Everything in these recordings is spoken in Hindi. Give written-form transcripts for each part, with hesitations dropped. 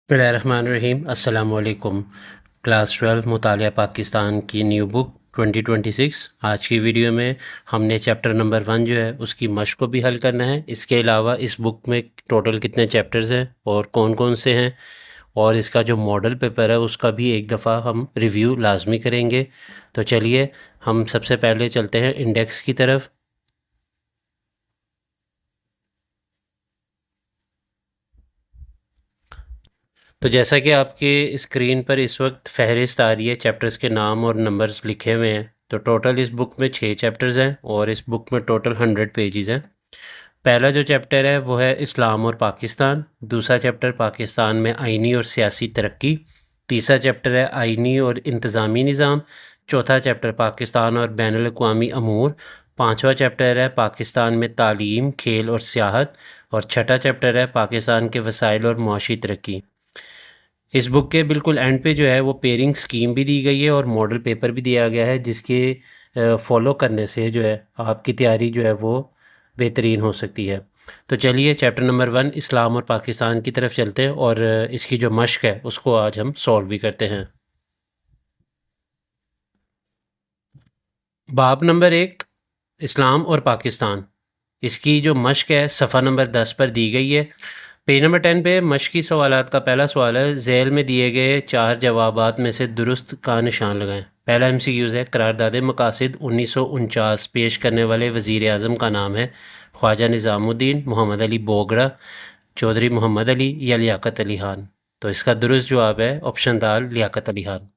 बिस्मिल्लाहिर्रहमानिर्रहीम। अस्सलामुअलैकुम। क्लास 12 मुतालिया पाकिस्तान की न्यू बुक 2026। आज की वीडियो में हमने चैप्टर नंबर 1 जो है उसकी मश्क को भी हल करना है। इसके अलावा इस बुक में टोटल कितने चैप्टर्स हैं और कौन कौन से हैं, और इसका जो मॉडल पेपर है उसका भी एक दफ़ा हम रिव्यू लाजमी करेंगे। तो चलिए हम सबसे पहले चलते हैं इंडेक्स की तरफ। तो जैसा कि आपके स्क्रीन पर इस वक्त फ़हरिस्त आ रही है, चैप्टर्स के नाम और नंबर्स लिखे हुए हैं। तो टोटल इस बुक में 6 चैप्टर्स हैं और इस बुक में टोटल 100 पेजेस हैं। पहला जो चैप्टर है वो है इस्लाम और पाकिस्तान। दूसरा चैप्टर पाकिस्तान में आइनी और सियासी तरक्की। तीसरा चैप्टर है आइनी और इंतज़ामी निज़ाम। चौथा चैप्टर पाकिस्तान और बैनुल अक़वामी अमूर। पाँचवा चैप्टर है पाकिस्तान में तालीम, खेल और सियाहत। और छठा चैप्टर है पाकिस्तान के वसाइल और मुआशी तरक्की। इस बुक के बिल्कुल एंड पे जो है वो पेयरिंग स्कीम भी दी गई है और मॉडल पेपर भी दिया गया है, जिसके फॉलो करने से जो है आपकी तैयारी जो है वो बेहतरीन हो सकती है। तो चलिए चैप्टर नंबर 1 इस्लाम और पाकिस्तान की तरफ चलते हैं और इसकी जो मश्क है उसको आज हम सॉल्व भी करते हैं। बाब नंबर 1, इस्लाम और पाकिस्तान। इसकी जो मश्क है सफ़ा नंबर 10 पर दी गई है। पेज नंबर 10 पे मश्की सवालात का पहला सवाल है, झैल में दिए गए 4 जवाबात में से दुरुस्त का निशान लगाएं। पहला MCQs है, करारदाद मकासिद 1949 पेश करने वाले वज़ीर आज़म का नाम है ख्वाजा निज़ामुद्दीन, मोहम्मद अली बोगरा, चौधरी मोहम्मद अली या लियाकत अली खान। तो इसका दुरुस्त जवाब है ऑप्शन दाल लियाकत अली खान।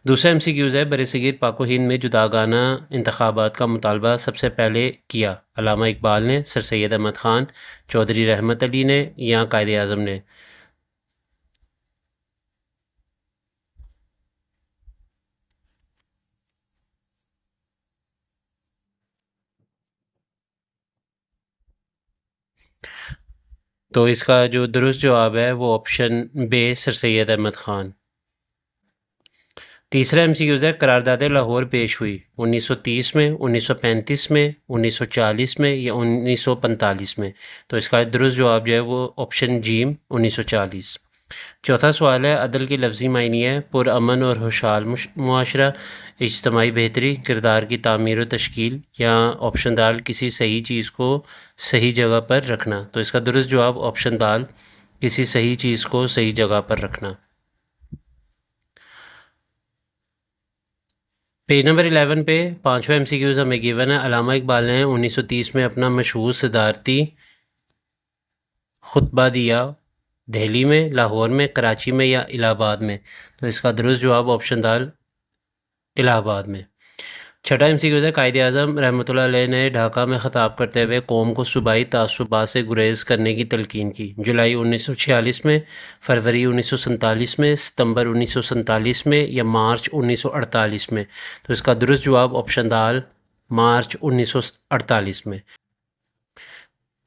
दूसरा MCQs है, बरसगीर पाको हिंद में जुदागाना इंतखाबात का मुतालबा सबसे पहले किया अल्लामा इकबाल ने, सर सैयद अहमद ख़ान, चौधरी रहमत अली ने या कायदे आज़म ने। तो इसका जो दुरुस्त जवाब है वो option b, sir Syed Ahmad Khan. तीसरा MCQs है, करारदाद लाहौर पेश हुई 1930 में, 1935 में, 1940 में या 1945 में। तो इसका दुरुस्त जवाब जो है वो ऑप्शन जीम 1940। चौथा सवाल है, अदल की लफ्ज़ी मायनी है पुरअमन और खुशहाल मुआशरा, इज्तमाही बेहतरी, किरदार की तामीर व तश्कील या ऑप्शन दाल किसी सही चीज़ को सही जगह पर रखना। तो इसका दुरुस्त जवाब ऑप्शन दाल किसी सही चीज़ को सही जगह पर रखना। पेज नंबर 11 पे पाँचवा MCQs हमें गिवन है, अल्लामा इकबाल ने 1930 में अपना मशहूर सदारती खुतबा दिया दिल्ली में, लाहौर में, कराची में या इलाहाबाद में। तो इसका दुरुस्त जवाब ऑप्शन दाल इलाहाबाद में। छठा MCQs है, कायदे आज़म रहमतुल्लाह अलैह ने ढाका में ख़िताब करते हुए कौम को सूबाई तासुबात से गुरेज़ करने की तलकीन की। जुलाई 1946 में, फरवरी 1947 में, सितंबर 1947 में या मार्च 1948 में। तो इसका दुरुस्त जवाब ऑप्शन दाल मार्च 1948 में।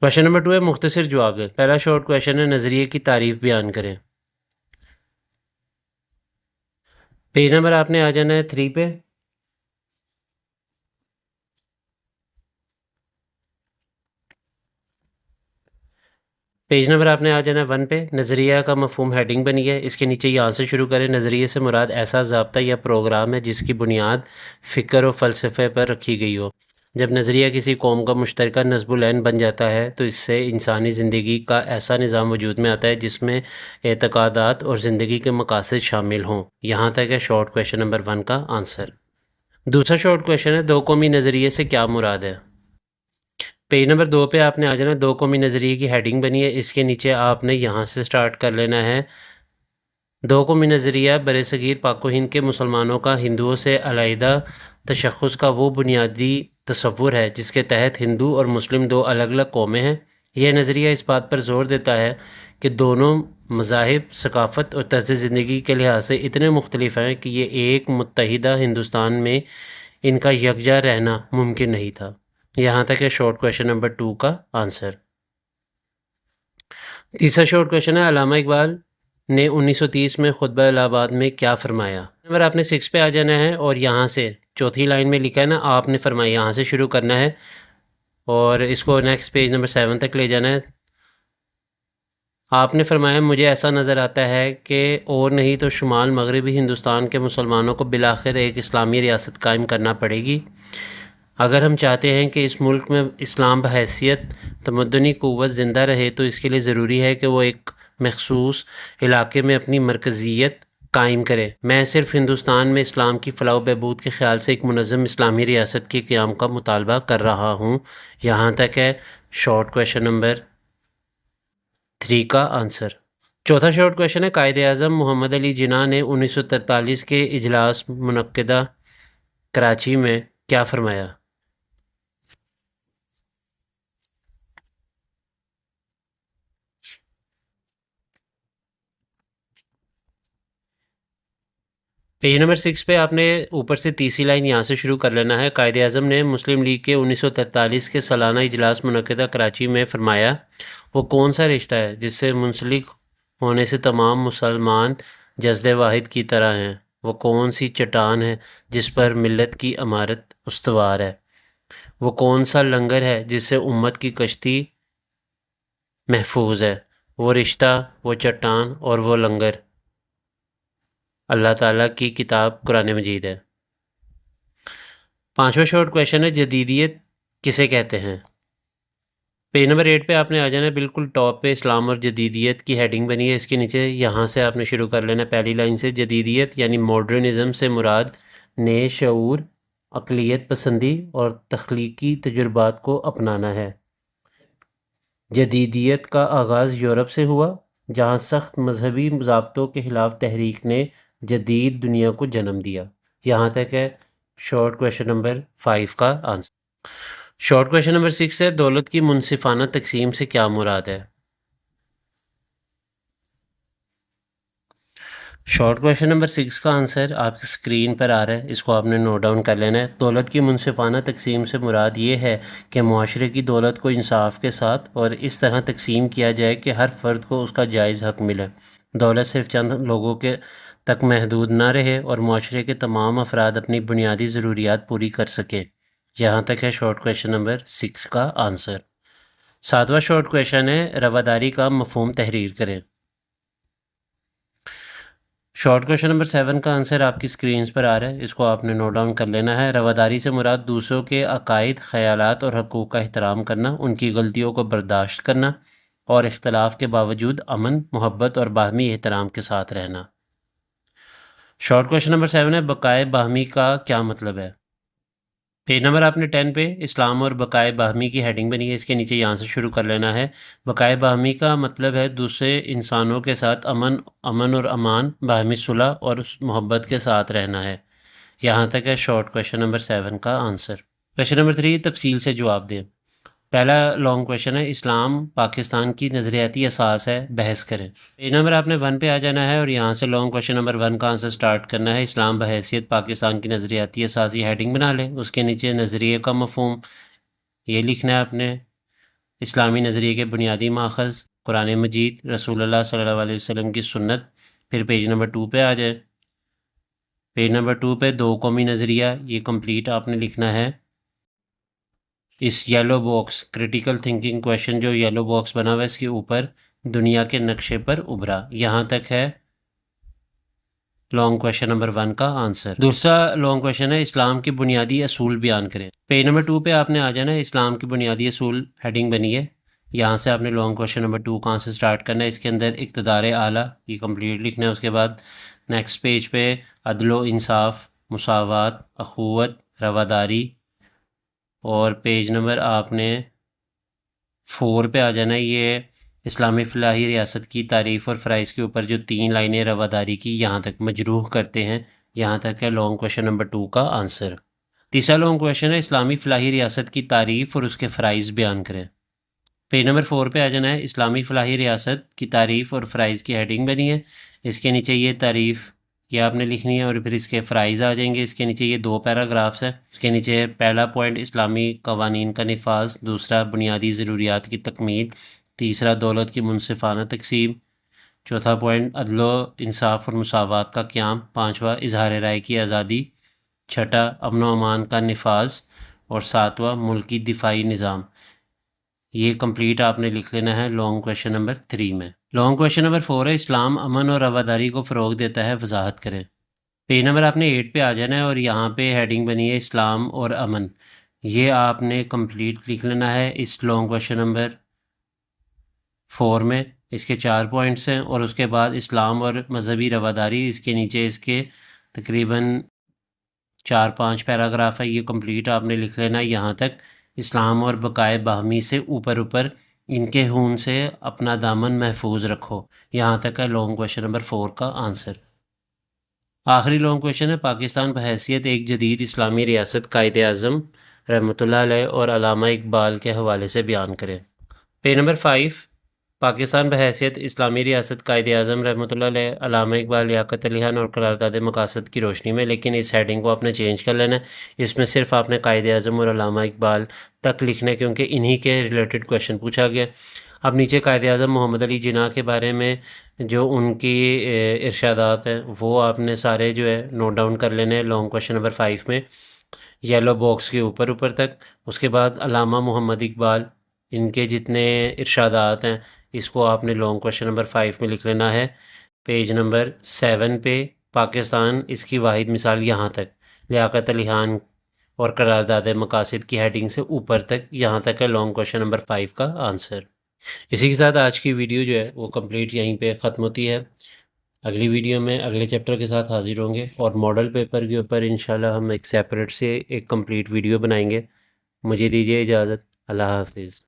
क्वेश्चन नंबर 2 है, मुख्तसर जवाब है। पहला शॉर्ट क्वेश्चन है, नज़रिए की तारीफ बयान करें। पेज नंबर आपने आ जाना है 3 पे। पेज नंबर आपने आ जाना है 1 पे। नज़रिया का मफहूम हेडिंग बनी है, इसके नीचे यहाँ से शुरू करें। नज़रिए से मुराद ऐसा ज़ाब्ता या प्रोग्राम है जिसकी बुनियाद फ़िक्र और फ़लसफ़े पर रखी गई हो। जब नज़रिया किसी कौम का मुश्तरका नस्बुल ऐन बन जाता है तो इससे इंसानी ज़िंदगी का ऐसा निज़ाम वजूद में आता है जिसमें एतक़ादात और ज़िंदगी के मकासद शामिल हों। यहाँ तक है शॉर्ट क्वेश्चन नंबर 1 का आंसर। दूसरा शॉर्ट क्वेश्चन है, दो कौमी नज़रिए से क्या मुराद है। पेज नंबर 2 पे आपने आ जाना, दो कौमी नज़रिए की हेडिंग बनी है, इसके नीचे आपने यहाँ से स्टार्ट कर लेना है। दो कौमी नज़रिया बरसगीर पाको हिंद के मुसलमानों का हिंदुओं से अलहदा तशख़्ख़ुस का वो बुनियादी तसव्वुर है जिसके तहत हिंदू और मुस्लिम दो अलग अलग कौमें हैं। यह नज़रिया इस बात पर जोर देता है कि दोनों मज़ाहिब, सकाफ़त और तर्ज़ ज़िंदगी के लिहाज से इतने मुख्तलिफ हैं कि ये एक मुत्तहिदा हिंदुस्तान में इनका यकजा रहना मुमकिन नहीं था। यहाँ तक है शॉर्ट क्वेश्चन नंबर 2 का आंसर। तीसरा शॉर्ट क्वेश्चन है, अल्लामा इकबाल ने 1930 में खुतबा इलाहाबाद में क्या फरमाया। नंबर आपने 6 पे आ जाना है और यहाँ से चौथी लाइन में लिखा है ना, आपने फरमाया, यहाँ से शुरू करना है और इसको नेक्स्ट पेज नंबर 7 तक ले जाना है। आपने फरमाया मुझे ऐसा नज़र आता है कि और नहीं तो शुमाल मगरबी हिंदुस्तान के मुसलमानों को बिलाखिर एक इस्लामी रियासत कायम करना पड़ेगी। अगर हम चाहते हैं कि इस मुल्क में इस्लाम बहैसियत तमद्दुनी क़ुव्वत ज़िंदा रहे तो इसके लिए ज़रूरी है कि वो एक मख़सूस इलाके में अपनी मरकज़ियत कायम करे। मैं सिर्फ़ हिंदुस्तान में इस्लाम की फ़लाह व बहबूद के ख़्याल से एक मुनज़्ज़म इस्लामी रियासत के क़याम का मुतालबा कर रहा हूँ। यहाँ तक है शॉर्ट क्वेश्चन नंबर 3 का आंसर। चौथा शॉर्ट क्वेश्चन है, कायद-ए-आज़म मोहम्मद अली जिन्ना ने 1943 के इजलास मुनक्किदा कराची में क्या फरमाया? पेज नंबर 6 पे आपने ऊपर से तीसरी लाइन यहाँ से शुरू कर लेना है। कायद-ए-आज़म ने मुस्लिम लीग के 1943 के सालाना इजलास मुनक्किदा कराची में फरमाया, वो कौन सा रिश्ता है जिससे मुंसलिक होने से तमाम मुसलमान जज़्दे वाहिद की तरह हैं? वो कौन सी चट्टान है जिस पर मिल्लत की इमारत उस्तवार है? वो कौन सा लंगर है जिससे उम्मत की कश्ती महफूज है? वो रिश्ता, वो चट्टान और वो लंगर अल्लाह ताला की किताब कुरान मजीद है। पांचवा शॉर्ट क्वेश्चन है, जदीदियत किसे कहते हैं? पेज नंबर 8 पे आपने आ जाना है, बिल्कुल टॉप पे इस्लाम और जदीदियत की हेडिंग बनी है। इसके नीचे यहाँ से आपने शुरू कर लेना पहली लाइन से। जदीदियत यानी मॉडर्निज़म से मुराद नए शऊर, अक़लियत पसंदी और तख्लीकी तजुर्बात को अपनाना है। जदीदियत का आगाज़ यूरोप से हुआ, जहाँ सख्त मजहबी ज़ाब्तों के ख़िलाफ़ तहरीक ने जदीद दुनिया को जन्म दिया। यहाँ तक है शॉर्ट क्वेश्चन नंबर 5 का आंसर। शॉर्ट क्वेश्चन नंबर 6 है, दौलत की मुनसिफाना तकसीम से क्या मुराद है? शॉर्ट क्वेश्चन नंबर 6 का आंसर आपकी स्क्रीन पर आ रहा है, इसको आपने नोट डाउन कर लेना है। दौलत की मुनसिफाना तकसीम से मुराद ये है कि मुआशरे की दौलत को इंसाफ के साथ और इस तरह तकसीम किया जाए कि हर फ़र्द को उसका जायज़ हक़ मिले। दौलत सिर्फ चंद लोगों के तक महदूद ना रहे और मुआशरे के तमाम अफराद अपनी बुनियादी ज़रूरियात पूरी कर सकें। यहाँ तक है शॉर्ट क्वेश्चन नंबर 6 का आंसर। सातवां शॉर्ट क्वेश्चन है, रवादारी का मफ़हूम तहरीर करें। शॉर्ट क्वेश्चन नंबर 7 का आंसर आपकी स्क्रीन पर आ रहा है, इसको आपने नोट डाउन कर लेना है। रवादारी से मुराद दूसरों के अकायद, ख़यालात और हकूक़ का एहतराम करना, उनकी गलतियों को बर्दाश्त करना और इख्तलाफ के बावजूद अमन, मोहब्बत और बाहमी एहतराम के साथ रहना। शॉर्ट क्वेश्चन नंबर 7 है, बकाए बाहमी का क्या मतलब है? पेज नंबर आपने 10 पे इस्लाम और बकाए बाहमी की हेडिंग बनी है, इसके नीचे यहाँ से शुरू कर लेना है। बकाए बाहमी का मतलब है दूसरे इंसानों के साथ अमन और अमान, बाहमी सुलह और मोहब्बत के साथ रहना है। यहाँ तक है शॉर्ट क्वेश्चन नंबर 7 का आंसर। क्वेश्चन नंबर 3 तफसील से जवाब दें। पहला लॉन्ग क्वेश्चन है, इस्लाम पाकिस्तान की नज़रियाती असास है, बहस करें। पेज नंबर आपने 1 पे आ जाना है और यहाँ से लॉन्ग क्वेश्चन नंबर 1 का आंसर स्टार्ट करना है। इस्लाम बहैसियत पाकिस्तान की नज़रियाती असास, ये हेडिंग बना लें। उसके नीचे नज़रिए का मफ़हूम ये लिखना है आपने। इस्लामी नज़रिए के बुनियादी माखज़ कुरान मजीद, रसूलुल्लाह सल्लल्लाहु अलैहि वसल्लम की सुन्नत। फिर पेज नंबर 2 पे आ जाए। पेज नंबर 2 पे दो कौमी नज़रिया, ये कंप्लीट आपने लिखना है। इस yellow box critical thinking question जो येलो बॉक्स बना हुआ है, इसके ऊपर दुनिया के नक्शे पर उभरा। यहाँ तक है लॉन्ग क्वेश्चन नंबर 1 का आंसर। दूसरा लॉन्ग क्वेश्चन है, इस्लाम के बुनियादी असूल बयान करें। पेज नंबर 2 पे आपने आ जाना है, इस्लाम के बुनियादी असूल हेडिंग बनी है। यहाँ से आपने लॉन्ग क्वेश्चन नंबर 2 का आंसर स्टार्ट करना है। इसके अंदर इक़्तिदार आला, ये कंप्लीट लिखना है। उसके बाद नेक्स्ट पेज पे अदलो इंसाफ, मुसावात, अखुवत, रवादारी और पेज नंबर आपने 4 पे आ जाना है। ये इस्लामी फ़लाही रियासत की तारीफ़ और फ़राइज़ के ऊपर जो 3 लाइनें रवादारी की यहाँ तक मजरूह करते हैं। यहाँ तक है लॉन्ग क्वेश्चन नंबर 2 का आंसर। तीसरा लॉन्ग क्वेश्चन है, इस्लामी फ़लाही रियासत की तारीफ़ और उसके फ़राइज़ बयान करें। पेज नंबर 4 पे आ जाना है। इस्लामी फ़लाही रियासत की तारीफ़ और फ़राइज़ की हेडिंग बनी है। इसके नीचे ये तारीफ़ ये आपने लिखनी है और फिर इसके फ़राइज़ आ जाएंगे। इसके नीचे ये 2 पैराग्राफ्स हैं। उसके नीचे पहला पॉइंट इस्लामी कवानीन का नफाज, दूसरा बुनियादी ज़रूरियात की तकमील, तीसरा दौलत की मुनसिफाना तकसीम, चौथा पॉइंट अदलो इंसाफ और मुसावात का क़याम, पाँचवा इजहार राय की आज़ादी, छठा अमन व अमान का नफाज और सातवां मुल्की दिफाई निज़ाम। ये कंप्लीट आपने लिख लेना है लॉन्ग क्वेश्चन नंबर 3 में। लॉन्ग क्वेश्चन नंबर 4 है, इस्लाम अमन और रवादारी को फ़रोग देता है, वजाहत करें। पेज नंबर आपने 8 पे आ जाना है और यहाँ पे हेडिंग बनी है इस्लाम और अमन। ये आपने कंप्लीट लिख लेना है इस लॉन्ग क्वेश्चन नंबर 4 में। इसके 4 पॉइंट्स हैं और उसके बाद इस्लाम और मजहबी रवादारी, इसके नीचे इसके तकरीबन 4-5 पैराग्राफ है, ये कंप्लीट आपने लिख लेना है यहाँ तक। इस्लाम और बकाए बाहमी से ऊपर ऊपर, इनके खून से अपना दामन महफूज रखो। यहाँ तक है लॉन्ग क्वेश्चन नंबर 4 का आंसर। आखिरी लॉन्ग क्वेश्चन है, पाकिस्तान बहैसियत एक जदीद इस्लामी रियासत कायद आज़म रहमतुल्लाह अलैह और अल्लामा इकबाल के हवाले से बयान करें। पेज नंबर 5, पाकिस्तान बहैसियत इस्लामी रियासत कायद आज़म रहमतुल्लाह अलैह, अल्लामा इकबाल, लियाकत अली खान और करारदाद मकासद की रोशनी में, लेकिन इस हेडिंग को आपने चेंज कर लेना है। इसमें सिर्फ आपने कायद आज़म और अल्लामा इकबाल तक लिखना है क्योंकि इन्हीं के रिलेटेड क्वेश्चन पूछा गया। अब नीचे कायद आज़म मोहम्मद अली जिन्ना के बारे में जो उनकी इरशादात हैं वो आपने सारे जो है नोट डाउन कर लेने हैं लॉन्ग क्वेश्चन नंबर 5 में, येलो बॉक्स के ऊपर ऊपर तक। उसके बाद अल्लामा मोहम्मद इकबाल, इनके जितने इरशादात हैं इसको आपने लॉन्ग क्वेश्चन नंबर 5 में लिख लेना है। पेज नंबर 7 पे पाकिस्तान इसकी वाहिद मिसाल यहाँ तक, लियाकत अली खान और करारदाद मकासद की हेडिंग से ऊपर तक, यहाँ तक है लॉन्ग क्वेश्चन नंबर 5 का आंसर। इसी के साथ आज की वीडियो जो है वो कंप्लीट यहीं पे ख़त्म होती है। अगली वीडियो में अगले चैप्टर के साथ हाजिर होंगे और मॉडल पेपर के ऊपर इंशाल्लाह हम एक सेपरेट से एक कंप्लीट वीडियो बनाएंगे। मुझे दीजिए इजाज़त। अल्लाह हाफिज़।